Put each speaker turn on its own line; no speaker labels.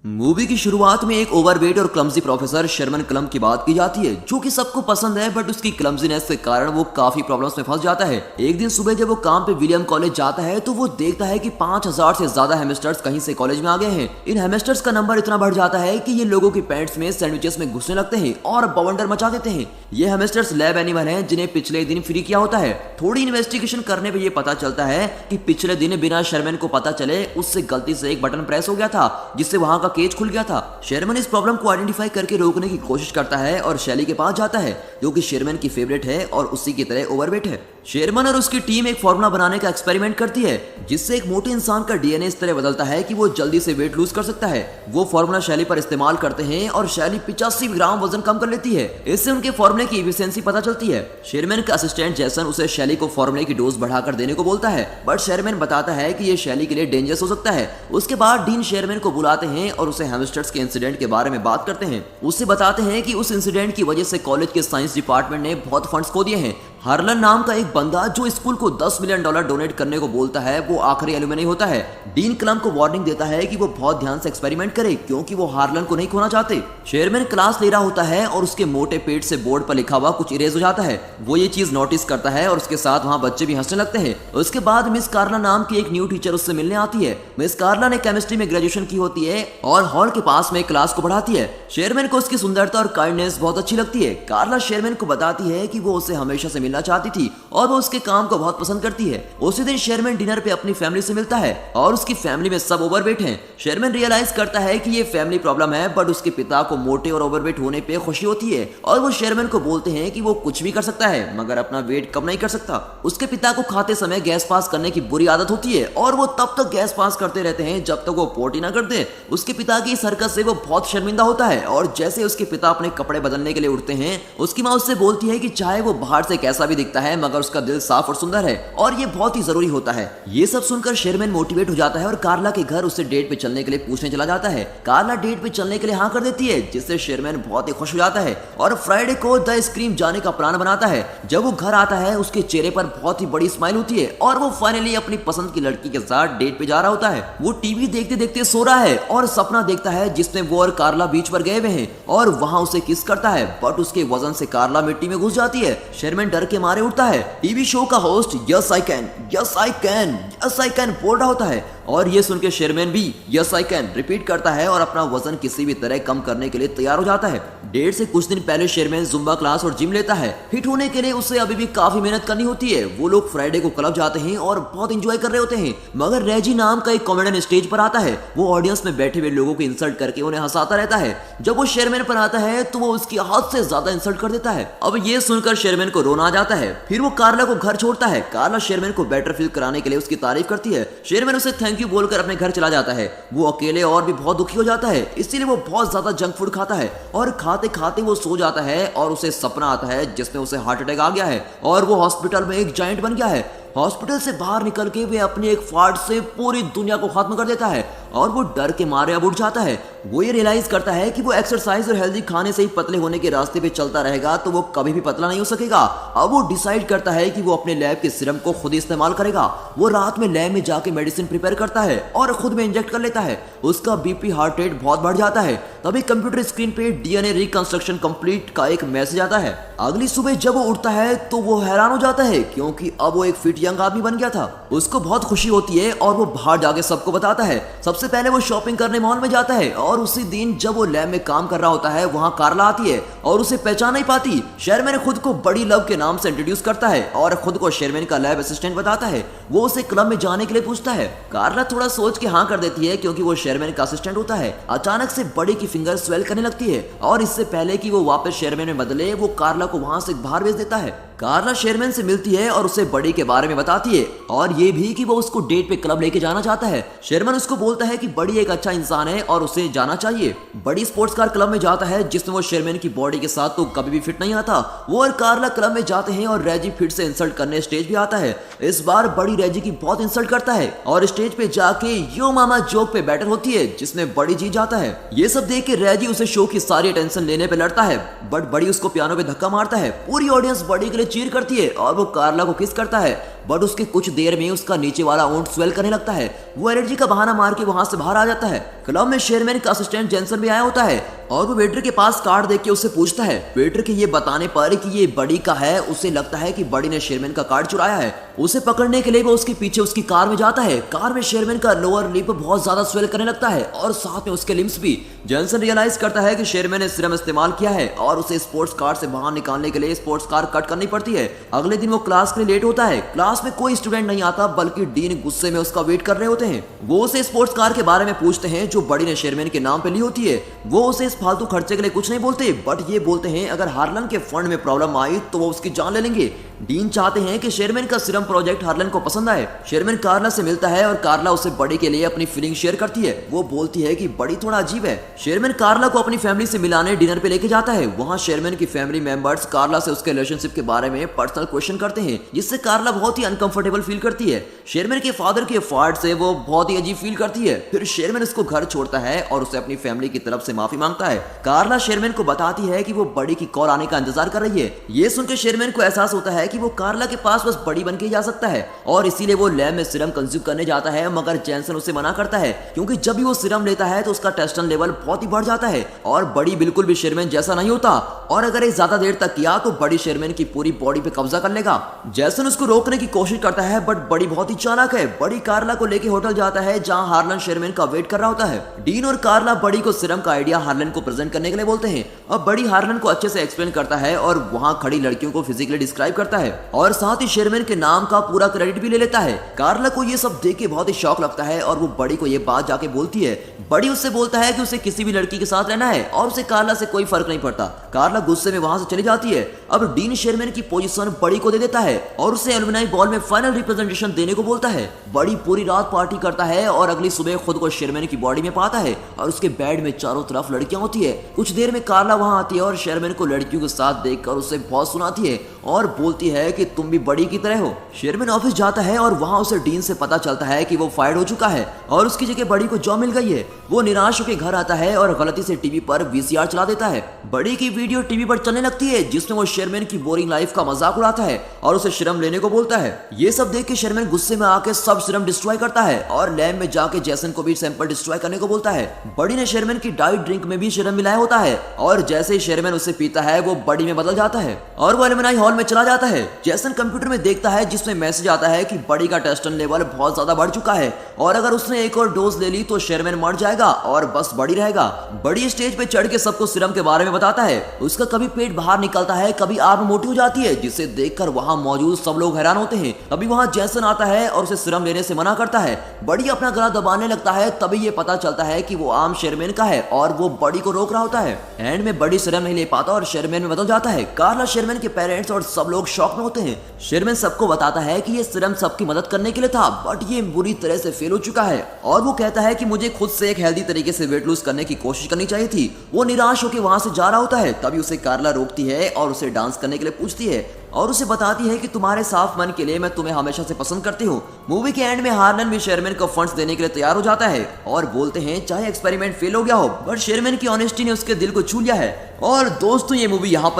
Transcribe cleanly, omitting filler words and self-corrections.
Movie की शुरुआत में एक ओवरवेट और क्लमजी प्रोफेसर शर्मन क्लम की बात की जाती है, जो कि सबको पसंद है, बट उसकी क्लमजीनेस के कारण वो काफी प्रॉब्लम्स में फंस जाता है। एक दिन सुबह जब वो काम पे विलियम कॉलेज जाता है तो वो देखता है कि 5000 से ज्यादा हेमस्टर्स कहीं से कॉलेज में आ गए हैं। इन हेमस्टर्स का नंबर इतना बढ़ जाता है कि ये लोगों की पैंट्स में सैंडविचेस में घुसने लगते हैं और बवंडर मचा देते हैं। ये हेमस्टर्स लैब एनिमल हैं जिन्हें पिछले दिन फ्री किया होता है। थोड़ी इन्वेस्टिगेशन करने पे ये पता चलता है कि पिछले दिन बिना शर्मन को पता चले उससे गलती से एक बटन प्रेस हो गया था, जिससे वहां का केज खुल गया था। शर्मन इस प्रॉब्लम को आइडेंटिफाई करके रोकने की कोशिश करता है और शैली के पास जाता है, जो कि शर्मन की फेवरेट है और उसी की तरह ओवरवेट है। शर्मन और उसकी टीम एक फॉर्मूला बनाने का एक्सपेरिमेंट करती है, जिससे एक मोटे इंसान का डीएनए इस तरह बदलता है कि वो जल्दी से वेट लूज कर सकता है। वो फॉर्मूला शैली पर इस्तेमाल करते हैं और शैली 85 ग्राम वजन कम कर लेती है। इससे उनके फॉर्मूले की एफिशिएंसी पता चलती है। शर्मन का असिस्टेंट जैसन उसे शैली को फॉर्मूले की डोज बढ़ाकर देने को बोलता है, बट शर्मन बताता है कि ये शैली के लिए डेंजरस हो सकता है। उसके बाद डीन शर्मन को बुलाते हैं और उसे हैमस्टर्स के इंसिडेंट के बारे में बात करते हैं। उससे बताते हैं कि उस इंसिडेंट की वजह से कॉलेज के साइंस डिपार्टमेंट ने बहुत फंड्स खो दिए हैं। हार्लन नाम का एक बंदा जो स्कूल को $10 मिलियन डोनेट करने को बोलता है, वो आखिरी एलुमनी होता है। डीन क्लम को वार्निंग देता है कि वो बहुत ध्यान से एक्सपेरिमेंट करे, क्योंकि वो हार्लन को नहीं खोना चाहते। शेरमैन क्लास ले रहा होता है और उसके मोटे पेट से बोर्ड पर लिखा हुआ कुछ इरेज हो जाता है। वो ये चीज नोटिस करता है और उसके साथ वहाँ बच्चे भी हंसने लगते हैं। उसके बाद मिस कार्ला नाम की एक न्यू टीचर उससे मिलने आती है। मिस कार्ला ने केमिस्ट्री में ग्रेजुएशन की होती है और हॉल के पास में क्लास को बढ़ाती है। शेरमैन को उसकी सुंदरता और काइंडनेस बहुत अच्छी लगती है। कार्ला शेरमैन को बताती है कि वो उसे हमेशा से मिलना चाहती थी और वो उसके काम को बहुत पसंद करती है। उसी दिन शेरमैन डिनर पे अपनी फैमिली से मिलता है और उसकी फैमिली में सब ओवरवेट हैं। शेरमैन रियलाइज करता है कि ये फैमिली प्रॉब्लम है, बट उसके पिता को मोटे और ओवरवेट होने पे खुशी होती है और वो शेरमैन को बोलते हैं कि वो कुछ भी कर सकता है, मगर अपना वेट कम नहीं कर सकता। उसके पिता को खाते समय गैस पास करने की बुरी आदत होती है और वो तब तक गैस पास करते रहते हैं जब तक वो पोटी ना कर दे। उसके पिता की इस हरकत से वो बहुत शर्मिंदा होता है और जैसे उसके पिता अपने कपड़े बदलने के लिए उठते हैं, उसकी माँ उससे बोलती है कि चाहे वो बाहर से कैसा भी दिखता है, मगर उसका दिल साफ और सुंदर है और ये बहुत ही जरूरी होता है। ये सब सुनकर शेरमैन मोटिवेट हो जाता है और कार्ला के घर उससे डेट पे चलने के लिए पूछने चला जाता है। कार्ला डेट पे चलने के लिए हाँ कर देती है, जिससे शेरमैन बहुत ही खुश हो जाता है और फ्राइडे को द स्क्रीम जाने का प्लान बनाता है। जब वो घर आता है, उसके चेहरे पर बहुत ही बड़ी स्माइल होती है और वो फाइनली अपनी पसंद की लड़की के साथ डेट पे जा रहा होता है। वो टीवी देखते देखते सो रहा है और सपना देखता है जिसमें वो और कार्ला बीच पर गए हुए हैं और वहां उसे किस करता है, बट उसके वजन से कार्ला मिट्टी में घुस जाती है। शेरमैन डर के मारे उठता है। टीवी शो का host yes I can, yes I can, yes I can बोल रहा होता है और ये सुन के शेरमैन भी यस आई कैन रिपीट करता है और अपना वजन किसी भी तरह कम करने के लिए तैयार हो जाता है। डेट से कुछ दिन पहले शेरमैन जुम्बा क्लास और जिम लेता है। फिट होने के लिए उसे अभी भी काफी मेहनत करनी होती है। वो लोग फ्राइडे को क्लब जाते हैं और बहुत इंजॉय कर रहे होते हैं, मगर रेजी नाम का एक कॉमेडियन स्टेज पर आता है। वो ऑडियंस में बैठे हुए लोगों को इंसल्ट करके उन्हें हंसाता रहता है। जब वो शेरमैन पर आता है तो वो उसकी हद से ज्यादा इंसल्ट कर देता है। अब ये सुनकर शेरमैन को रोना आ जाता है। फिर वो कार्ला को घर छोड़ता है। कार्ला शेरमैन को बेटर फील कराने के लिए उसकी तारीफ करती है। शेरमैन उसे थैंक यू बोलकर अपने घर चला जाता है। वो अकेले और भी बहुत दुखी हो जाता है, इसीलिए वो बहुत ज्यादा जंक फूड खाता है और खाते खाते वो सो जाता है और उसे सपना आता है जिसमें उसे हार्ट अटैक आ गया है और वो हॉस्पिटल में एक जायंट बन गया है। हॉस्पिटल से बाहर निकल के वे अपनी एक फाड़ से पूरी दुनिया को खत्म कर देता है और वो डर के मारे अब उठ जाता है। वो ये रियलाइज करता है कि वो एक्सरसाइज और हेल्दी खाने से ही पतले होने के रास्ते पे चलता रहेगा तो वो कभी भी पतला नहीं हो सकेगा। अब वो डिसाइड करता है कि वो अपने लैब के सीरम को खुद ही इस्तेमाल करेगा। वो रात में लैब में जाके मेडिसिन प्रिपेयर करता है और खुद में इंजेक्ट कर लेता है। उसका बीपी हार्ट रेट बहुत बढ़ जाता है। तभी कंप्यूटर स्क्रीन पे डीएनए रिकंस्ट्रक्शन कंप्लीट का एक मैसेज आता है। अगली सुबह जब वो उठता है तो वो हैरान हो जाता है, क्योंकि अब वो एक फिट यंग आदमी बन गया था। उसको बहुत खुशी होती है और वो बाहर जाके सबको बताता है। सबसे पहले वो शॉपिंग करने मॉल में जाता है और उसी दिन जब वो लैब में काम कर रहा होता है, वहां कार्ला आती है और उसे पहचान नहीं पाती। शेरमैन खुद को बड़ी लव के नाम से इंट्रोड्यूस करता है और खुद को शेरमैन का लैब असिस्टेंट बताता है। वो उसे क्लब में जाने के लिए पूछता है। कार्ला थोड़ा सोच के हाँ कर देती है, क्योंकि वो शेरमैन का असिस्टेंट होता है। अचानक से बड़ी की फिंगर स्वेल करने लगती है और इससे पहले कि वो वापस शेरमैन में बदले, वो कार्ला को वहां से बाहर भेज देता है। कार्ला शेरमैन से मिलती है और उसे बड़ी के बारे में बताती है और ये भी कि वो उसको डेट पे क्लब लेके जाना चाहता है। शेरमैन उसको बोलता है कि बड़ी एक अच्छा इंसान है और उसे जाना चाहिए। बड़ी स्पोर्ट्स कार क्लब में जाता है, जिसमें वो शेरमैन की बॉडी के साथ तो कभी भी फिट नहीं आता। वो और कार्ला क्लब में जाते हैं और रेजी फिट से इंसल्ट करने स्टेज पे आता है। इस बार बड़ी रेजी की बहुत इंसल्ट करता है और स्टेज पे जाके यो मामा जोक पे बैटल होती है, जिसमें बड़ी जीत जाता है। ये सब देख के रेजी उसे शो की सारी अटेंशन लेने पे लड़ता है, बट बड़ी उसको पियानो पे धक्का मारता है। पूरी ऑडियंस बड़ी के लिए चीयर करती है और वो कार्ला को किस करता है। बट उसके कुछ देर में उसका नीचे वाला ऊंट स्वेल करने लगता है। वो एलर्जी का बहाना मार के वहां से बाहर आ जाता है। क्लब में शेयरमैन का असिस्टेंट जेंसन भी आया होता है और वो वेटर के पास कार्ड देख के उससे पूछता है। वेटर के ये बताने पर कि ये बड़ी का है, उसे लगता है कि बड़ी ने शेयरमैन का कार्ड चुराया है। उसे पकड़ने के लिए वो उसके पीछे उसकी कार में जाता है। कार में शेयरमैन का लोअर लिप बहुत ज्यादा स्वेल करने लगता है और साथ में उसके लिम्स भी। जेंसन रियलाइज करता है कि शेयरमैन ने सीरम इस्तेमाल किया है और उसे स्पोर्ट्स कार से बाहर निकालने के लिए स्पोर्ट्स कार कट करनी पड़ती है। अगले दिन वो क्लास के लिए लेट होता है। क्लास में कोई स्टूडेंट नहीं आता, बल्कि डीन गुस्से में उसका वेट कर रहे होते हैं। वो उसे स्पोर्ट्स कार के बारे में पूछते हैं जो बड़ी ने शेयरमैन के नाम पे ली होती है। वो उसे इस फालतू खर्चे के लिए कुछ नहीं बोलते, बट ये बोलते हैं अगर हार्लन के फंड में प्रॉब्लम आई तो वो उसकी जान ले लेंगे। डीन चाहते हैं कि शेयरमैन का सीरम प्रोजेक्ट हार्लन को पसंद आए। शेयरमैन कार्ला से मिलता है और कार्ला उसे बड़ी के लिए अपनी फीलिंग शेयर करती है। वो बोलती है कि बड़ी थोड़ा अजीब है। शेयरमैन कार्ला को अपनी फैमिली से मिलाने डिनर पे लेके जाता है। वहाँ शेयरमैन की फैमिली मेंबर्स कार्ला से उसके रिलेशनशिप के बारे में पर्सनल क्वेश्चन करते हैं, जिससे कार्ला बहुत ही अनकंफर्टेबल फील करती है। शेयरमैन के फादर के फाड़ से वो बहुत ही अजीब फील करती है। फिर शेयरमैन उसको घर छोड़ता है और उसे अपनी फैमिली की तरफ से माफी मांगता है। कार्ला शेयरमैन को बताती है कि वो बड़ी की कॉल आने का इंतजार कर रही है। ये सुनकर शेयरमैन को एहसास होता है कि वो कार्ला के पास बस बड़ी बन के जा सकता है और इसीलिए वो लैब में सीरम कंज्यूम करने जाता है, मगर जेंसन उसे मना करता है क्योंकि जब भी वो सीरम लेता है तो उसका टेस्टन लेवल बहुत ही बढ़ जाता है और बड़ी बिल्कुल भी शेयरमैन जैसा नहीं होता और अगर ये ज्यादा देर तक किया तो बड़ी शेयरमैन की पूरी बॉडी पे कब्जा कर लेगा। जेसन उसको रोकने की कोशिश करता है, बट बड़ी बहुत ही चालाक है। बड़ी कार्ला को लेके होटल जाता है जहां हार्लन शेयरमैन का वेट कर रहा होता है। डीन और कार्ला बड़ी को सीरम का आइडिया हार्लन को प्रेजेंट करने के लिए बोलते हैं और बड़ी हार्लन को अच्छे से एक्सप्लेन करता है और वहां खड़ी लड़कियों को फिजिकली डिस्क्राइब करता है और साथ ही शेयरमैन के नाम का पूरा क्रेडिट भी ले लेता है। कार्ला को ये सब देख के बहुत ही शॉक लगता है और वो बड़ी को ये बात जाके बोलती है। बड़ी उससे बोलता है कि उसे किसी भी लड़की के साथ रहना है और उसे कार्ला से कोई फर्क नहीं पड़ता। कार्ला गुस्से में वहां से चली जाती है। अब डीन शेयरमैन की पोजीशन बड़ी को दे देता है और उसे एलुमनाई बॉल में फाइनल रिप्रेजेंटेशन देने को बोलता है। बड़ी पूरी रात पार्टी करता है और अगली सुबह खुद को शेयरमैन की बॉडी में पाता है और उसके बेड में चारों तरफ लड़कियां होती है। कुछ देर में कार्ला वहां आती है और शेयरमैन को लड़कियों के साथ देखकर उसे बहुत सुनाती है और बोलती है कि तुम भी बड़ी की तरह हो। शेयरमैन ऑफिस जाता है और वहां उसे डीन से पता चलता है कि वो फायर्ड हो चुका है और उसकी जगह बड़ी को जॉब मिल गई है। वो निराश होकर घर आता है और गलती से टीवी पर वीसीआर चला देता है। बड़ी की वीडियो टीवी पर चलने लगती है जिसमें वो शेयरमैन की बोरिंग लाइफ का मजाक उड़ाता है और उसे सीरम लेने को बोलता है। ये सब देख के शेयरमैन गुस्से में आके सब सीरम डिस्ट्रॉय करता है और लैब में जाके जेसन को भी सैंपल डिस्ट्रॉय करने को बोलता है। बड़ी ने शेयरमैन की डाइट ड्रिंक में भी सीरम मिलाया होता है और जैसे ही शेयरमैन उसे पीता है वो बड़ी में बदल जाता है और वो एलुमनाई हॉल में चला जाता है। जेसन कंप्यूटर में देखता है जिसमें मैसेज आता है कि बड़ी का टेस्टन लेवल बहुत ज्यादा बढ़ चुका है और अगर उसने एक और डोज ले ली तो शेयरमैन मर जाएगा और बस बड़ी रहेगा। बड़ी स्टेज पे चढ़ के सबको सीरम के बारे में बताता है। उसका कभी पेट बाहर निकलता है, कभी आर्म मोटी हो जाती है, जिसे देखकर वहां मौजूद सब लोग हैरान होते हैं। तभी वहां जेसन आता है और उसे सीरम लेने से मना करता है। बड़ी अपना गला दबाने लगता है, तभी ये पता चलता है कि वो आम शेयरमैन का है और वो बड़ी को रोक रहा होता है। एंड में बड़ी सीरम नहीं ले पाता और शेयरमैन में बदल जाता है। कार्ला शेयरमैन के पेरेंट्स और सब लोग शॉक में होते हैं। शेयरमैन सबको बताता है कि ये सीरम सबकी मदद करने के लिए था, बट ये बुरी तरह से फेल हो चुका है और वो कहता है कि मुझे खुद से एक हेल्दी तरीके से वेट लूज करने की कोशिश करनी चाहिए थी। वो निराश होकर वहां से जा रहा होता है, तभी उसे कार्ला रोकती है और उसे डांस करने के लिए पूछती है और उसे बताती है कि तुम्हारे साफ मन के लिए मैं तुम्हें हमेशा से पसंद करती हूँ। मूवी के एंड में हार्लन भी शेयरमैन को फंड्स देने के लिए तैयार हो जाता है और बोलते हैं चाहे एक्सपेरिमेंट फेल हो गया हो, बट शेयरमैन की ऑनेस्टी ने उसके दिल को छू लिया है। और दोस्तों ये मूवी यहाँ पर